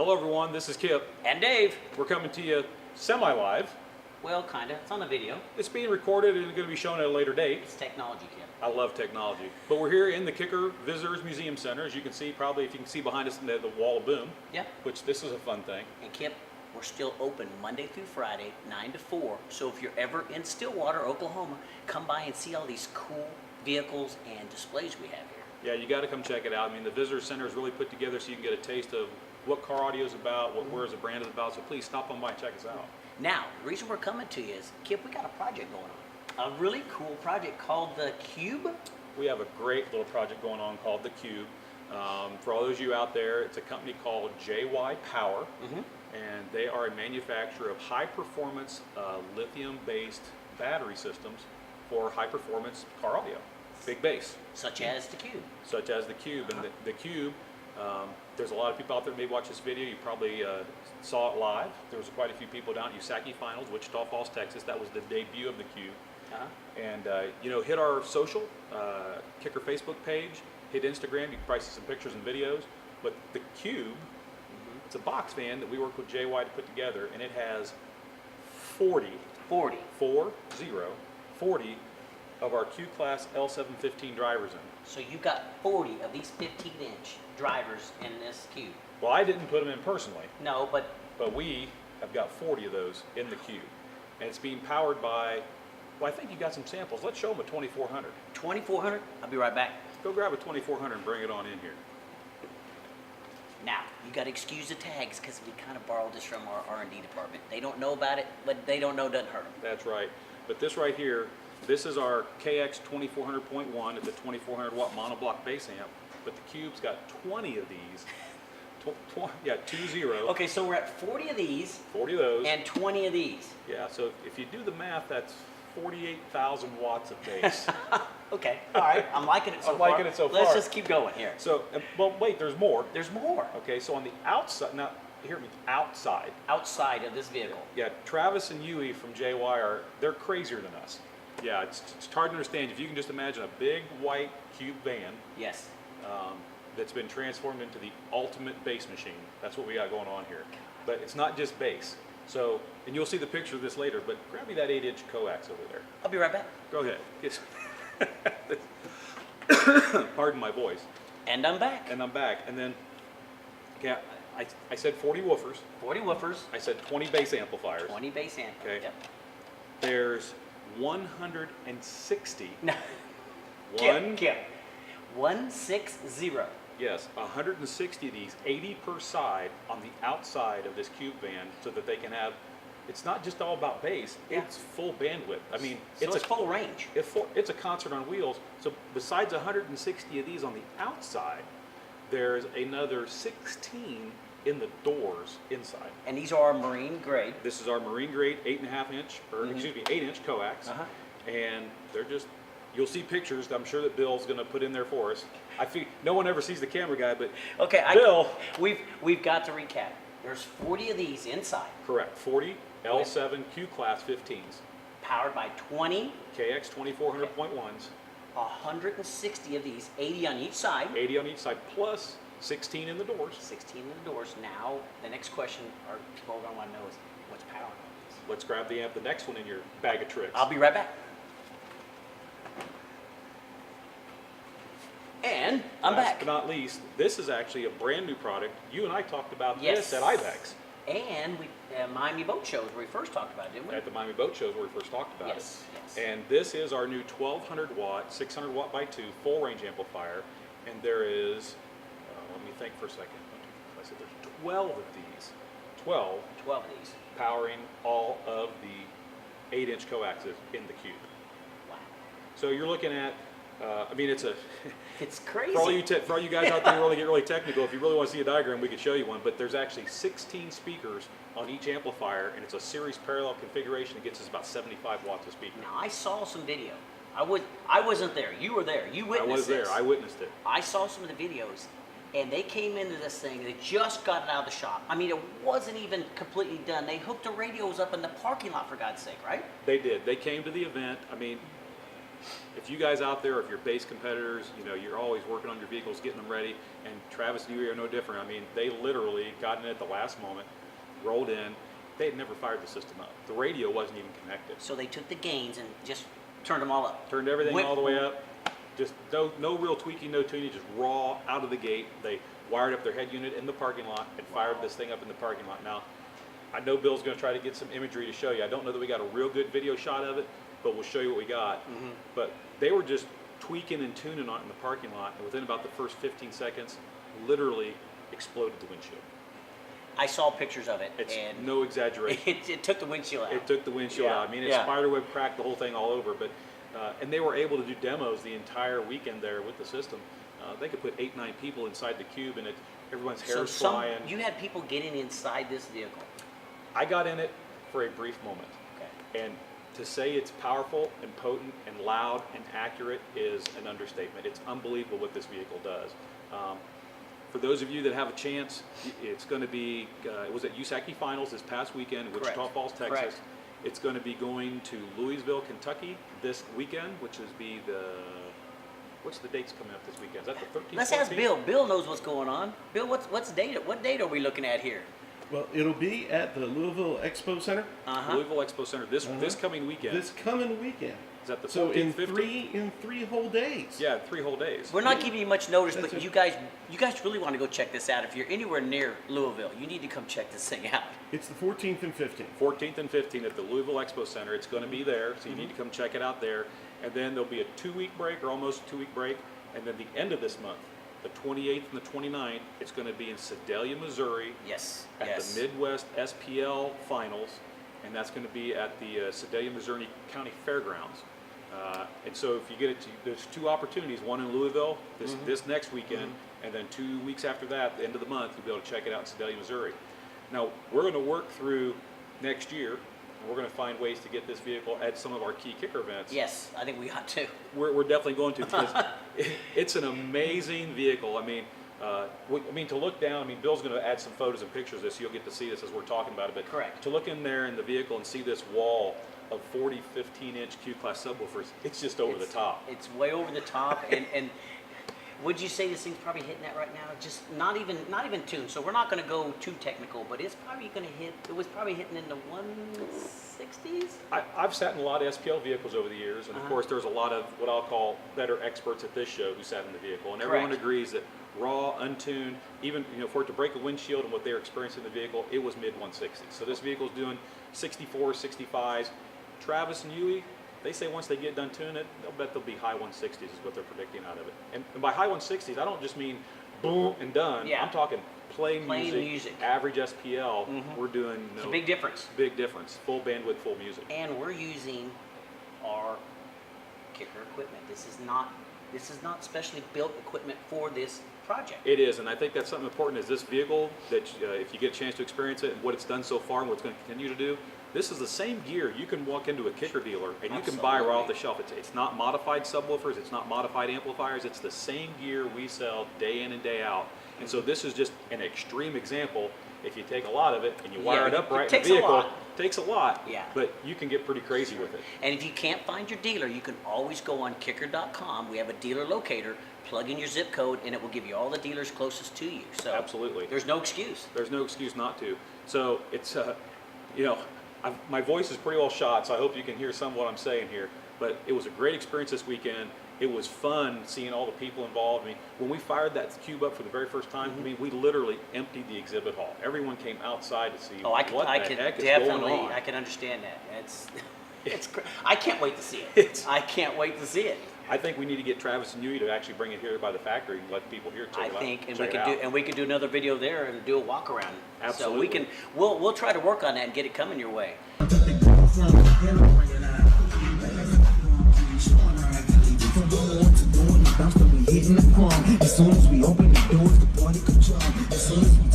Hello everyone, this is Kip. And Dave. We're coming to you semi-live. Well, kinda. It's on a video. It's being recorded and going to be shown at a later date. It's technology, Kip. I love technology. But we're here in the Kicker Visitors Museum Center. As you can see, probably if you can see behind us the wall of boom. Yeah. Which this is a fun thing. And Kip, we're still open Monday through Friday, 9 to 4. So if you're ever in Stillwater, Oklahoma, come by and see all these cool vehicles and displays we have here. Yeah, you got to come check it out. I mean, the Visitor Center is really put together so you can get a taste of what car audio is about, what Where's the brand is about. So please stop on by and check us out. Now, the reason we're coming to you is, Kip, we got a project going on. A really cool project called the Cube. We have a great little project going on called the Cube. For all those of you out there, it's a company called JY Power, and they are a manufacturer of high-performance lithium-based battery systems for high-performance car audio, big bass. Such as the Cube. Such as the Cube. And the Cube, there's a lot of people out there that may watch this video. You probably saw it live. There was quite a few people down at USACI Finals, Wichita Falls, Texas. That was the debut of the Cube. And hit our social, Kicker Facebook page, hit Instagram. You can probably see some pictures and videos. But the Cube, it's a box van that we work with JY to put together, and it has 40 of our Q-Class L715 drivers in. So you got 40 of these 15-inch drivers in this Cube. Well, I didn't put them in personally. No, but we have got 40 of those in the Cube. And it's being powered by, well, I think you got some samples. Let's show them a 2400. 2400? I'll be right back. Go grab a 2400 and bring it on in here. Now, you got to excuse the tags because we kind of borrowed this from our R&D department. They don't know about it, but they don't know doesn't hurt them. That's right. But this right here, this is our KX 2400.1. It's a 2400 watt monoblock bass amp. But the Cube's got 20 of these. 20. Okay, so we're at 40 of these. 40 of those. And 20 of these. Yeah, so if you do the math, that's 48,000 watts of bass. Okay, all right. I'm liking it so far. I'm liking it so far. Let's just keep going here. So, well, wait, there's more. There's more. Okay, so on the outside, now, hear me, outside. Outside of this vehicle. Yeah, Travis and Yui from JY they're crazier than us. Yeah, it's hard to understand. If you can just imagine a big white Cube van. Yes. That's been transformed into the ultimate bass machine. That's what we got going on here. But it's not just bass. So, and you'll see the picture of this later, but grab me that 8-inch coax over there. I'll be right back. Go ahead. Yes. Pardon my voice. And I'm back. And I'm back. And then, yeah, I said 40 woofers. 40 woofers. I said 20 bass amplifiers. 20 bass amplifiers. Okay. Yep. There's 160. No. Kip. 160. Yes, 160 of these, 80 per side on the outside of this Cube van, so that they can have. It's not just all about bass; it's full bandwidth. I mean, it's full range. It's a concert on wheels. So besides 160 of these on the outside, there's another 16 in the doors inside. And these are marine grade. This is our marine grade 8.5 inch, or excuse me, 8-inch coax, and they're just. You'll see pictures that I'm sure that Bill's going to put in there for us. I feel no one ever sees the camera guy, but okay, Bill. We've got to recap. There's 40 of these inside. Correct. 40 L7 Q-Class 15s. Powered by 20 KX 2400.1s. 160 of these, 80 on each side. 80 on each side, plus 16 in the doors. 16 in the doors. Now, the next question our people are going to want to know is, what's powering all these? Let's grab the next one in your bag of tricks. I'll be right back. And I'm Last back. but not least, this is actually a brand new product. You and I talked about this at IBEX. And we Miami Boat Show is where we first talked about it, didn't we? At the Miami Boat Show is where we first talked about it. Yes. And this is our new 1200 watt, 600 watt by 2 full range amplifier. And there is, let me think for a second. I said there's 12 of these. 12 of these. Powering all of the 8-inch coaxes in the Cube. Wow. So you're looking at, I mean, it's crazy. For all you guys out there who really get really technical, if you really want to see a diagram, we could show you one. But there's actually 16 speakers on each amplifier, and it's a series parallel configuration that gets us about 75 watts of speaker. Now, I saw some video. I wasn't there. You were there. You witnessed I was there. this. I witnessed it. I saw some of the videos, and they came into this thing. They just got it out of the shop. I mean, it wasn't even completely done. They hooked the radios up in the parking lot, for God's sake, right? They did. They came to the event. I mean, if you guys out there, if you're base competitors, you know, you're always working on your vehicles, getting them ready, and Travis and you are no different. I mean, they literally got in at the last moment, rolled in. They had never fired the system up. The radio wasn't even connected. So they took the gains and just turned them all up. Turned everything all the way up. Just no real tweaking, no tuning, just raw out of the gate. They wired up their head unit in the parking lot and fired this thing up in the parking lot. Now, I know Bill's going to try to get some imagery to show you. I don't know that we got a real good video shot of it, but we'll show you what we got. But they were just tweaking and tuning on it in the parking lot, and within about the first 15 seconds, literally exploded the windshield. I saw pictures of it. It's and no exaggeration. it took the windshield out. It took the windshield out. I mean, it spiderweb cracked the whole thing all over, but and they were able to do demos the entire weekend there with the system. They could put 8-9 people inside the cube, and everyone's hair's flying. You had people getting inside this vehicle. I got in it for a brief moment. Okay. And to say it's powerful and potent and loud and accurate is an understatement. It's unbelievable what this vehicle does. For those of you that have a chance, it's going to be, it was at USACI Finals this past weekend in Wichita Falls, Texas. Correct. It's going to be going to Louisville, Kentucky this weekend, which is what's the dates coming up this weekend? Is that the 13th? Let's 14th? ask Bill. Bill knows what's going on. Bill, what date are we looking at here? Well, it'll be at the Louisville Expo Center. Louisville Expo Center this coming weekend. This coming weekend. Is that the 14th, So in 15th? three whole days. Yeah, 3 whole days. We're not giving you much notice, That's but it. you guys really want to go check this out. If you're anywhere near Louisville, you need to come check this thing out. It's the 14th and 15th. 14th and 15th at the Louisville Expo Center. It's going to be there, so you need to come check it out there. And then there'll be a 2-week break, or almost a 2-week break. And then the end of this month, the 28th and the 29th, it's going to be in Sedalia, Missouri. Yes. At the Midwest SPL Finals. And that's going to be at the Sedalia, Missouri County Fairgrounds. And so if you get it, there's 2 opportunities, one in Louisville this next weekend, and then 2 weeks after that, the end of the month, you'll be able to check it out in Sedalia, Missouri. Now, we're going to work through next year, and we're going to find ways to get this vehicle at some of our key kicker events. Yes, I think we ought to. We're definitely going to, because it's an amazing vehicle. I mean, to look down, I mean, Bill's going to add some photos and pictures of this, so you'll get to see this as we're talking about it, but Correct. to look in there in the vehicle and see this wall of 40, 15-inch Q-Class subwoofers, it's just over the top. It's way over the top, and would you say this thing's probably hitting that right now? Just not even tuned. So we're not going to go too technical, but it's probably going to hit. It was probably hitting in the 160s. I've sat in a lot of SPL vehicles over the years, and of course there's a lot of what I'll call better experts at this show who sat in the vehicle, and everyone agrees that raw, untuned, even for it to break a windshield and what they're experiencing in the vehicle, it was mid 160s. So this vehicle's doing 64, 65s. Travis and Yui, they say once they get done tuning it, they'll bet they'll be high 160s is what they're predicting out of it. And by high 160s, I don't just mean boom and done. Yeah. I'm talking plain music, average SPL. We're doing It's a big difference. Big difference. Full bandwidth, full music. And we're using our kicker equipment. This is not specially built equipment for this project. It is, and I think that's something important is this vehicle that if you get a chance to experience it and what it's done so far and what it's going to continue to do, this is the same gear you can walk into a kicker dealer and you can buy right off the shelf. It's not modified subwoofers, it's not modified amplifiers, it's the same gear we sell day in and day out. And so this is just an extreme example. If you take a lot of it and you wire it up right in the vehicle, it takes a lot, but you can get pretty crazy with it. And if you can't find your dealer, you can always go on kicker.com. We have a dealer locator. Plug in your zip code, and it will give you all the dealers closest to you. So absolutely, there's no excuse. There's no excuse not to. So it's, my voice is pretty well shot, so I hope you can hear some of what I'm saying here. But it was a great experience this weekend. It was fun seeing all the people involved. I mean, when we fired that cube up for the very first time, I mean, we literally emptied the exhibit hall. Everyone came outside to see what the heck is going on. I can understand that. I can't wait to see it. I can't wait to see it. I think we need to get Travis and Yui to actually bring it here by the factory and let people here check it out. We could do another video there and do a walk around. Absolutely. So we'll try to work on that and get it coming your way. Hitting the farm. As soon as we open the doors, the party comes on. As soon as we